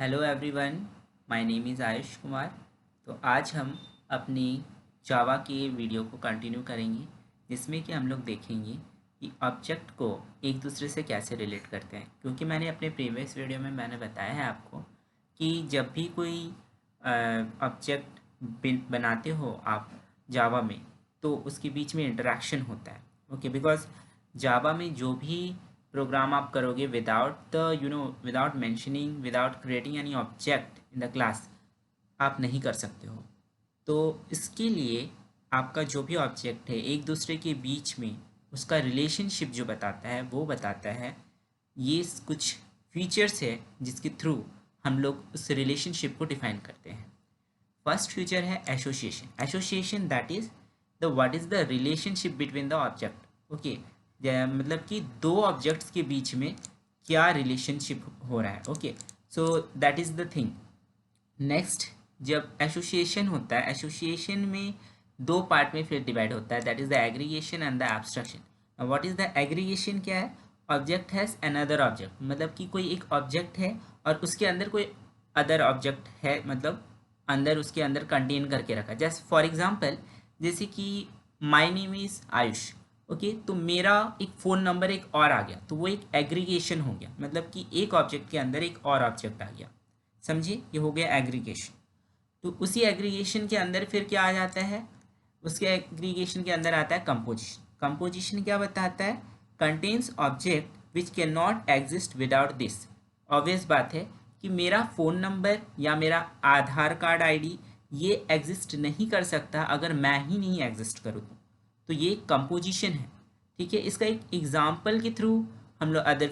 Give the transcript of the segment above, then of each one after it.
Hello everyone, my name is Ayush Kumar. तो आज हम अपनी जावा के वीडियो को कंटिन्यू करेंगे, जिसमें कि हम लोग देखेंगे कि ऑब्जेक्ट को एक दूसरे से कैसे रिलेट करते हैं। क्योंकि मैंने अपने प्रीवियस वीडियो में मैंने बताया है आपको कि जब भी कोई ऑब्जेक्ट बनाते हो आप जावा में, तो उसके बीच में इंटरेक्शन होता है। ओके, बिकॉज जावा में जो भी प्रोग्राम आप करोगे without mentioning, without creating any object in the class, आप नहीं कर सकते हो। तो इसके लिए आपका जो भी ऑब्जेक्ट है एक दूसरे के बीच में उसका रिलेशनशिप जो बताता है वो बताता है। ये कुछ फीचर्स है जिसके थ्रू हम लोग उस रिलेशनशिप को डिफाइन करते हैं। फर्स्ट फीचर है association. Association that is the what is the relationship between the object. Okay, मतलब कि दो ऑब्जेक्ट्स के बीच में क्या रिलेशनशिप हो रहा है। Okay, so that is the thing. Next, जब एसोसिएशन होता है, एसोसिएशन में दो पार्ट में फिर डिवाइड होता है, that is the aggregation and the abstraction. What is the aggregation? क्या है? ऑब्जेक्ट हैज अनदर ऑब्जेक्ट, मतलब कि कोई एक ऑब्जेक्ट है और उसके अंदर कोई अदर ऑब्जेक्ट है, मतलब अंदर उसके अंदर कंटेन करके रखा। जैसे फॉर एग्जांपल, जैसे कि my name is Ayush. Okay, तो मेरा एक फ़ोन नंबर एक और आ गया, तो वो एक एग्रीगेशन हो गया, मतलब कि एक ऑब्जेक्ट के अंदर एक और ऑब्जेक्ट आ गया। समझिए, ये हो गया एग्रीगेशन। तो उसी एग्रीगेशन के अंदर फिर क्या आ जाता है? उसके एग्रीगेशन के अंदर आता है कंपोजिशन। कंपोजिशन क्या बताता है? Contains object which can not exist without this. Obvious बात है कि मेरा फ़ोन नंबर या मेरा आधार कार्ड आईडी ये एग्जिस्ट नहीं कर सकता अगर मैं ही नहीं एग्जिस्ट करूँ। तो ये कंपोजिशन है। ठीक है, इसका एक एग्जाम्पल के थ्रू हम लोग अदर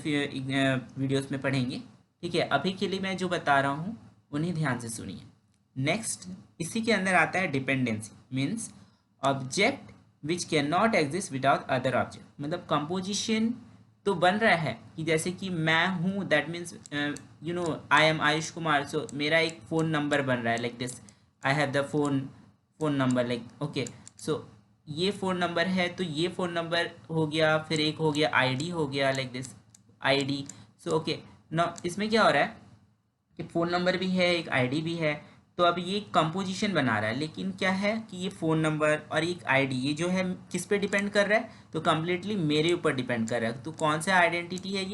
वीडियोस में पढ़ेंगे। ठीक है, अभी के लिए मैं जो बता रहा हूँ उन्हें ध्यान से सुनिए। नेक्स्ट, इसी के अंदर आता है dependency, means object which can not exist without other object. मतलब कंपोजिशन तो बन रहा है कि जैसे कि मैं हूँ, that means I am Ayush Kumar. So मेरा एक फ़ोन नंबर बन रहा है like this, I have the phone number like. Okay, so ये फ़ोन नंबर है, तो ये फ़ोन नंबर हो गया, फिर एक हो गया आईडी हो गया like this ID. So okay, ना इसमें क्या हो रहा है कि फ़ोन नंबर भी है, एक आईडी भी है। तो अब ये कंपोजिशन बना रहा है, लेकिन क्या है कि ये फ़ोन नंबर और एक आईडी ये जो है किस पे डिपेंड कर रहा है? तो कम्प्लीटली मेरे ऊपर डिपेंड कर रहा है। तो कौन सा आइडेंटिटी है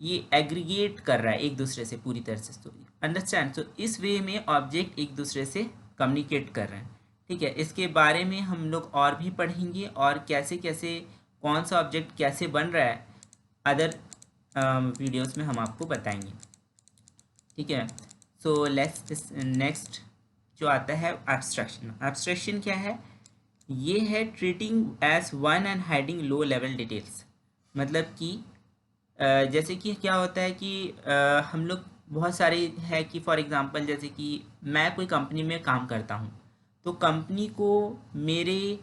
ये एग्रीगेट कर रहा है एक दूसरे से पूरी तरह से। तो अंडरस्टैंड? तो इस वे में ऑब्जेक्ट एक दूसरे से कम्युनिकेट कर रहे हैं। ठीक है, इसके बारे में हम लोग और भी पढ़ेंगे, और कैसे कैसे कौन सा ऑब्जेक्ट कैसे बन रहा है अदर वीडियोस में हम आपको बताएंगे। ठीक है, सो लेट्स नेक्स्ट जो आता है एब्स्ट्रैक्शन। एब्स्ट्रैक्शन क्या है? ये है treating as one and hiding low level details. मतलब कि जैसे कि क्या होता है कि हम लोग बहुत सारे है कि फॉर एग्जांपल, जैसे कि मैं कोई कंपनी में काम करता हूँ, तो कंपनी को मेरे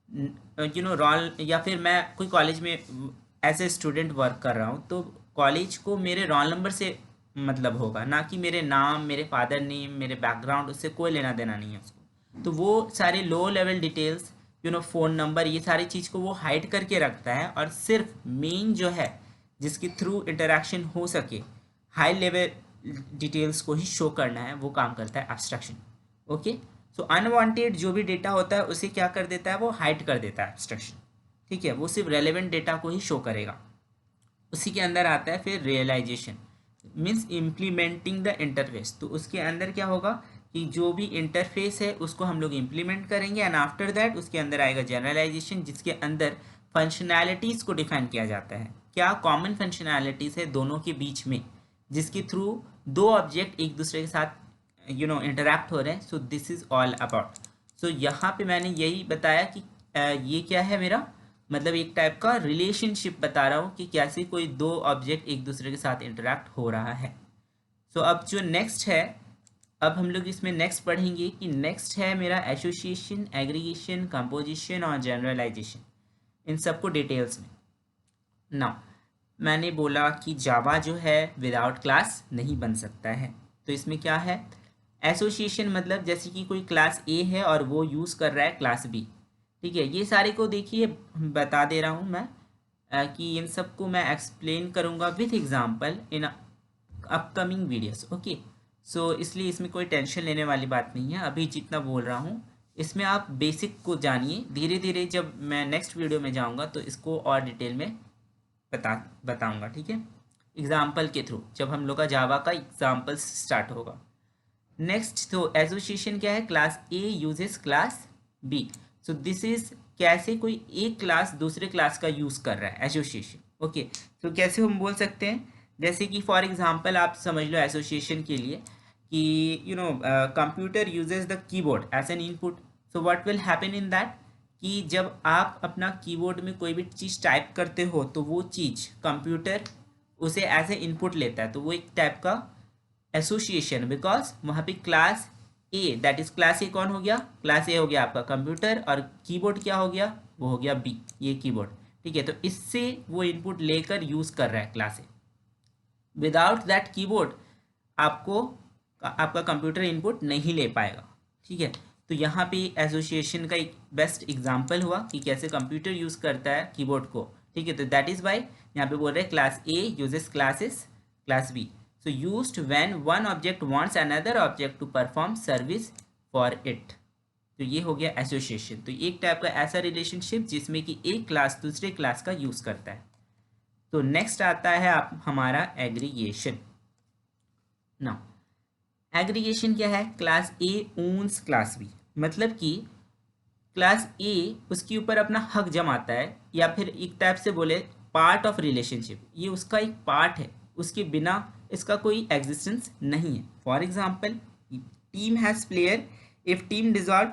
रोल, या फिर मैं कोई कॉलेज में एज ए स्टूडेंट वर्क कर रहा हूँ, तो कॉलेज को मेरे रोल नंबर से मतलब होगा, ना कि मेरे नाम, मेरे फादर नेम, मेरे बैकग्राउंड, उससे कोई लेना देना नहीं है उसको। तो वो सारे लो लेवल डिटेल्स, फ़ोन नंबर, ये सारी चीज़ को वो हाइड करके रखता है, और सिर्फ मेन जो है जिसके थ्रू इंटरेक्शन हो सके, हाई लेवल डिटेल्स को ही शो करना है, वो काम करता है एब्स्ट्रैक्शन। ओके, सो अनवांटेड जो भी डेटा होता है उसे क्या कर देता है? वो हाइड कर देता है एब्स्ट्रैक्शन। ठीक है, वो सिर्फ रेलेवेंट डेटा को ही शो करेगा। उसी के अंदर आता है फिर realization, means implementing the interface. तो उसके अंदर क्या होगा कि जो भी इंटरफेस है उसको हम लोग इम्प्लीमेंट करेंगे, एंड आफ्टर दैट उसके अंदर आएगा जनरलाइजेशन, जिसके अंदर फंक्शनैलिटीज़ को डिफाइन किया जाता है। क्या कॉमन फंक्शनैलिटीज़ है दोनों के बीच में, जिसके थ्रू दो ऑब्जेक्ट एक दूसरे के साथ इंटरैक्ट हो रहे हैं। So this is all about. So यहाँ पे मैंने यही बताया कि ये क्या है मेरा, मतलब एक टाइप का रिलेशनशिप बता रहा हूँ कि कैसे कोई दो ऑब्जेक्ट एक दूसरे के साथ इंटरैक्ट हो रहा है। सो अब जो नेक्स्ट है, अब हम लोग इसमें नेक्स्ट पढ़ेंगे कि नेक्स्ट है मेरा एसोसिएशन, एग्रीगेशन, कंपोजिशन और जनरलाइजेशन, इन सबको डिटेल्स में। नाउ, मैंने बोला कि जावा जो है विदाउट क्लास नहीं बन सकता है। तो इसमें क्या है? एसोसिएशन मतलब जैसे कि कोई क्लास ए है और वो यूज़ कर रहा है क्लास बी। ठीक है, ये सारे को देखिए बता दे रहा हूँ मैं कि इन सब को मैं एक्सप्लेन करूँगा with example in upcoming videos. Okay, so इसलिए इसमें कोई टेंशन लेने वाली बात नहीं है। अभी जितना बोल रहा हूँ इसमें आप बेसिक को जानिए, धीरे धीरे जब मैं नेक्स्ट वीडियो में जाऊँगा तो इसको और डिटेल में बताऊँगा, ठीक है, एग्जाम्पल के थ्रू, जब हम लोग का जावा का एग्जाम्पल स्टार्ट होगा। नेक्स्ट, तो एसोसिएशन क्या है? Class A uses class B. So this is कैसे कोई एक क्लास दूसरे क्लास का यूज़ कर रहा है, एसोसिएशन। ओके, तो कैसे हम बोल सकते हैं? जैसे कि फॉर एग्जांपल आप समझ लो एसोसिएशन के लिए कि computer uses the keyboard as an input. So what will happen in that, कि जब आप अपना कीबोर्ड में कोई भी चीज़ टाइप करते हो तो वो चीज़ कंप्यूटर उसे एज ए इनपुट लेता है, तो वो एक टाइप का एसोसिएशन, बिकॉज वहाँ पे class A, that is class ए कौन हो गया? क्लास ए हो गया आपका कंप्यूटर, और कीबोर्ड क्या हो गया? वो हो गया बी, ये कीबोर्ड। ठीक है, तो इससे वो इनपुट लेकर यूज़ कर रहा है class A. Without that keyboard आपका कंप्यूटर इनपुट नहीं ले पाएगा। ठीक है, तो यहाँ पे एसोसिएशन का एक बेस्ट एग्जांपल हुआ कि कैसे कंप्यूटर यूज़ करता है कीबोर्ड को। ठीक है, तो दैट इज़ वाई यहाँ पे बोल रहे हैं class A uses class B. So used when one object wants another object to perform service for it। तो ये हो गया एसोसिएशन। तो एक टाइप का ऐसा रिलेशनशिप जिसमें कि एक क्लास दूसरे क्लास का यूज़ करता है। तो नेक्स्ट आता है आप हमारा एग्रीगेशन। नाउ एग्रीगेशन क्या है? Class A owns class B, मतलब कि क्लास ए उसके ऊपर अपना हक जमाता है, या फिर एक टाइप से बोले पार्ट ऑफ रिलेशनशिप, ये उसका एक पार्ट है, उसके बिना इसका कोई एग्जिस्टेंस नहीं है। For example, team has player, if team dissolve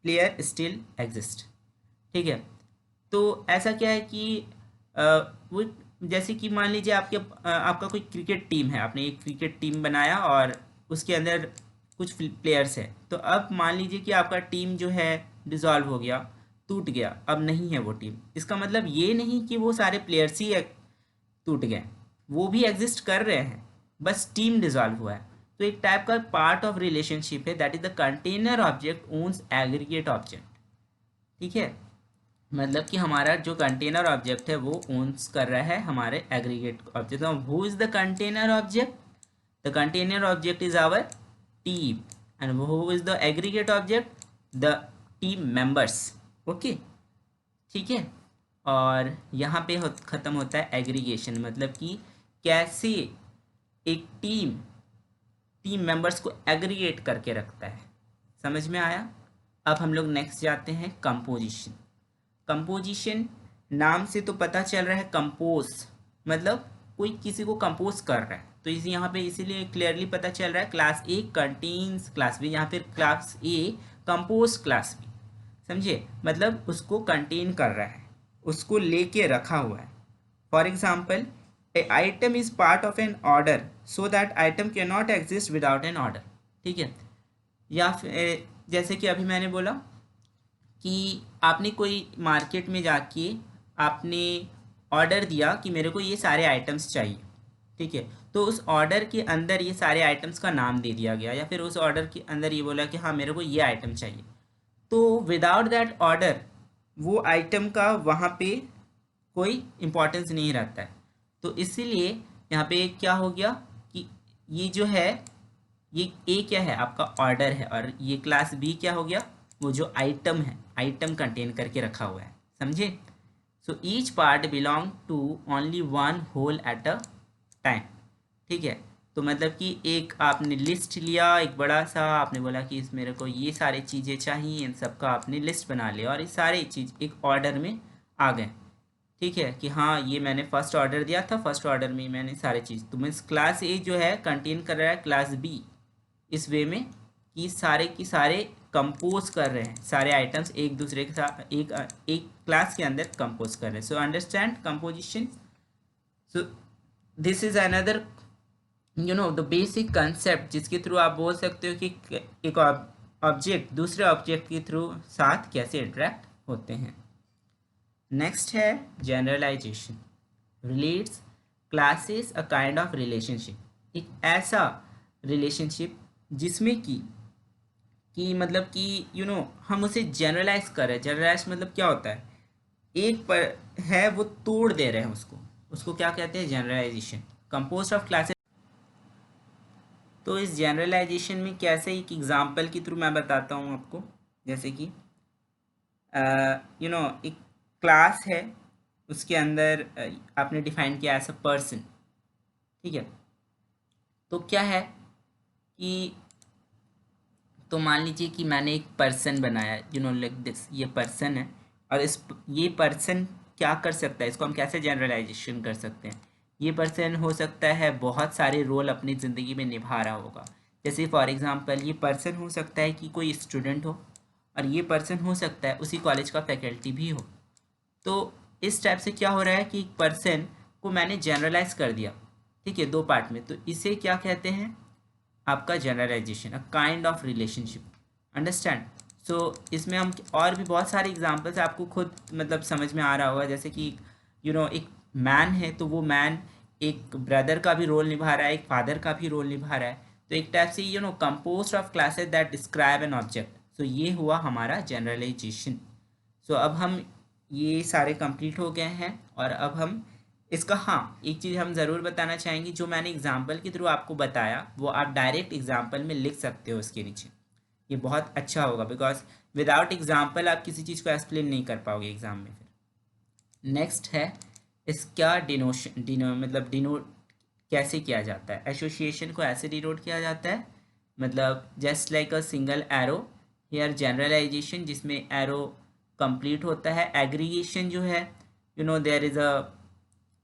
player still exist. ठीक है, तो ऐसा क्या है कि वो जैसे कि मान लीजिए आपका कोई क्रिकेट टीम है, आपने एक क्रिकेट टीम बनाया और उसके अंदर कुछ प्लेयर्स हैं, तो अब मान लीजिए कि आपका टीम जो है डिज़ोल्व हो गया, टूट गया, अब नहीं है वो टीम। इसका मतलब ये नहीं कि वो सारे प्लेयर्स ही टूट गए, वो भी एग्जिस्ट कर रहे हैं, बस टीम डिज़ोल्व हुआ है। तो एक टाइप का पार्ट ऑफ रिलेशनशिप है, that is the container object owns aggregate object. ठीक है, मतलब कि हमारा जो कंटेनर ऑब्जेक्ट है वो ओन्स कर रहा है हमारे aggregate object. Who is the container object? The container object is our team, and who is the aggregate object? The team members. Okay, ठीक है, और यहाँ पे ख़त्म होता है एग्रीगेशन, मतलब कि कैसे एक टीम मेंबर्स को एग्रीगेट करके रखता है। समझ में आया? अब हम लोग नेक्स्ट जाते हैं कंपोजिशन। कंपोजिशन नाम से तो पता चल रहा है कंपोज, मतलब कोई किसी को कंपोज कर रहा है, तो इस यहाँ पे इसीलिए क्लियरली पता चल रहा है class A contains class B, यहाँ फिर class A compose class B. समझे? मतलब उसको कंटेन कर रहा है, उसको लेके रखा हुआ है। For example, a item is part of an order so that item can not exist without an order. ठीक है, या फिर जैसे कि अभी मैंने बोला कि आपने कोई मार्केट में जाके आपने ऑर्डर दिया कि मेरे को ये सारे आइटम्स चाहिए। ठीक है, तो उस ऑर्डर के अंदर ये सारे आइटम्स का नाम दे दिया गया, या फिर उस ऑर्डर के अंदर ये बोला कि हाँ मेरे को ये आइटम चाहिए, तो विदाउट दैट ऑर्डर वो आइटम का वहाँ पे कोई इम्पोर्टेंस नहीं रहता है। तो इसीलिए यहाँ पे क्या हो गया कि ये जो है, ये ए क्या है? आपका ऑर्डर है, और ये क्लास बी क्या हो गया? वो जो आइटम है, आइटम कंटेन करके रखा हुआ है। समझे? So each part belong to only one whole at a time. ठीक है, तो मतलब कि एक आपने लिस्ट लिया, एक बड़ा सा, आपने बोला कि इस मेरे को ये सारी चीज़ें चाहिए, इन सब का आपने लिस्ट बना लिया, और ये सारी चीज़ एक ऑर्डर में आ गए। ठीक है, कि हाँ ये मैंने फर्स्ट ऑर्डर दिया था, फर्स्ट ऑर्डर में मैंने सारी चीज़, तो मीन्स क्लास ए जो है कंटेन कर रहा है क्लास बी इस वे में कि सारे की सारे कंपोज कर रहे हैं, सारे आइटम्स एक दूसरे के साथ एक क्लास के अंदर कंपोज कर रहे हैं। So understand composition. So this is another the basic concept जिसके थ्रू आप बोल सकते हो कि एक ऑब्जेक्ट दूसरे ऑब्जेक्ट के थ्रू साथ कैसे इंटरेक्ट होते हैं। नेक्स्ट है generalization. Relates classes a kind of relationship, एक ऐसा रिलेशनशिप जिसमें कि मतलब कि हम उसे जनरलाइज कर रहे हैं। जनरलाइज मतलब क्या होता है? एक पर है वो तोड़ दे रहे हैं उसको क्या कहते हैं? जनरलाइजेशन। कंपोज्ड ऑफ क्लासेस तो इस जनरलाइजेशन में कैसे एक एग्जांपल के थ्रू मैं बताता हूँ आपको। जैसे कि एक क्लास है, उसके अंदर आपने डिफाइन किया एज अ पर्सन, ठीक है। तो क्या है कि तो मान लीजिए कि मैंने एक पर्सन बनाया, लाइक दिस, ये पर्सन है, और ये पर्सन क्या कर सकता है, इसको हम कैसे जनरलाइजेशन कर सकते हैं। ये पर्सन हो सकता है बहुत सारे रोल अपनी ज़िंदगी में निभा रहा होगा। जैसे फॉर एग्जांपल ये पर्सन हो सकता है कि कोई स्टूडेंट हो, और ये पर्सन हो सकता है उसी कॉलेज का फैकल्टी भी हो। तो इस टाइप से क्या हो रहा है कि एक पर्सन को मैंने जनरलाइज कर दिया, ठीक है, दो पार्ट में। तो इसे क्या कहते हैं, आपका generalization, a kind of relationship, understand. So इसमें हम और भी बहुत सारे एग्जांपल्स आपको खुद मतलब समझ में आ रहा होगा। जैसे कि एक मैन है, तो वो मैन एक ब्रदर का भी रोल निभा रहा है, एक फादर का भी रोल निभा रहा है। तो एक टाइप से composed of classes that describe an object. So ये हुआ हमारा जनरलाइजेशन। सो अब हम ये सारे कंप्लीट हो गए हैं, और अब हम इसका, हाँ, एक चीज़ हम ज़रूर बताना चाहेंगे, जो मैंने एग्जाम्पल के थ्रू आपको बताया वो आप डायरेक्ट एग्जाम्पल में लिख सकते हो उसके नीचे। ये बहुत अच्छा होगा, बिकॉज विदाउट एग्जाम्पल आप किसी चीज़ को एक्सप्लेन नहीं कर पाओगे एग्जाम में। फिर नेक्स्ट है इसका डिनोट कैसे किया जाता है। एसोसिएशन को ऐसे डिनोट किया जाता है, मतलब just like a single arrow here generalization, जिसमें एरो कंप्लीट होता है। एग्रीगेशन जो है, देयर इज़ अ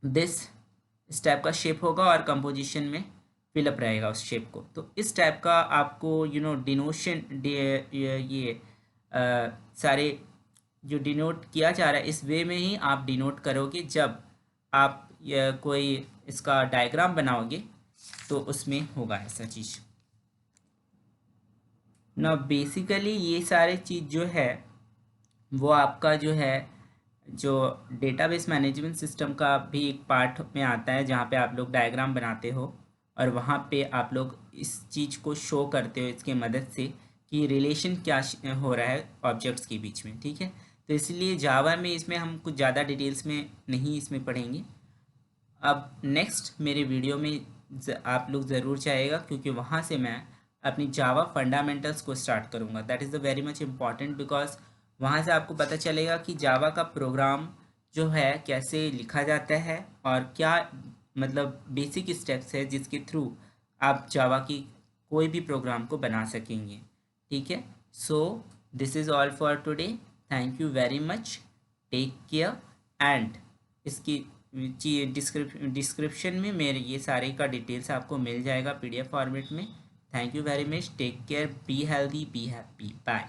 दिस, इस टाइप का शेप होगा और कंपोजिशन में फिलअप रहेगा उस शेप को। तो इस टाइप का आपको डिनोशन ये सारे जो डिनोट किया जा रहा है, इस वे में ही आप डिनोट करोगे। जब आप कोई इसका डायग्राम बनाओगे तो उसमें होगा ऐसा चीज़ ना। बेसिकली ये सारे चीज़ जो है वो आपका जो है, जो डेटाबेस मैनेजमेंट सिस्टम का भी एक पार्ट में आता है, जहाँ पे आप लोग डायग्राम बनाते हो और वहाँ पे आप लोग इस चीज़ को शो करते हो इसके मदद से कि रिलेशन क्या हो रहा है ऑब्जेक्ट्स के बीच में, ठीक है। तो इसलिए जावा में इसमें हम कुछ ज़्यादा डिटेल्स में नहीं इसमें पढ़ेंगे। अब नेक्स्ट मेरे वीडियो में आप लोग ज़रूर चाहेगा, क्योंकि वहाँ से मैं अपनी जावा फंडामेंटल्स को स्टार्ट करूँगा। That is the very much important, because वहाँ से आपको पता चलेगा कि जावा का प्रोग्राम जो है कैसे लिखा जाता है, और क्या मतलब बेसिक स्टेप्स है जिसके थ्रू आप जावा की कोई भी प्रोग्राम को बना सकेंगे, ठीक है। So this is all for today. Thank you very much, take care, and इसकी डिस्क्रिप्शन में मेरे ये सारे का डिटेल्स आपको मिल जाएगा PDF फॉर्मेट में। Thank you very much, take care, be healthy, be happy, bye.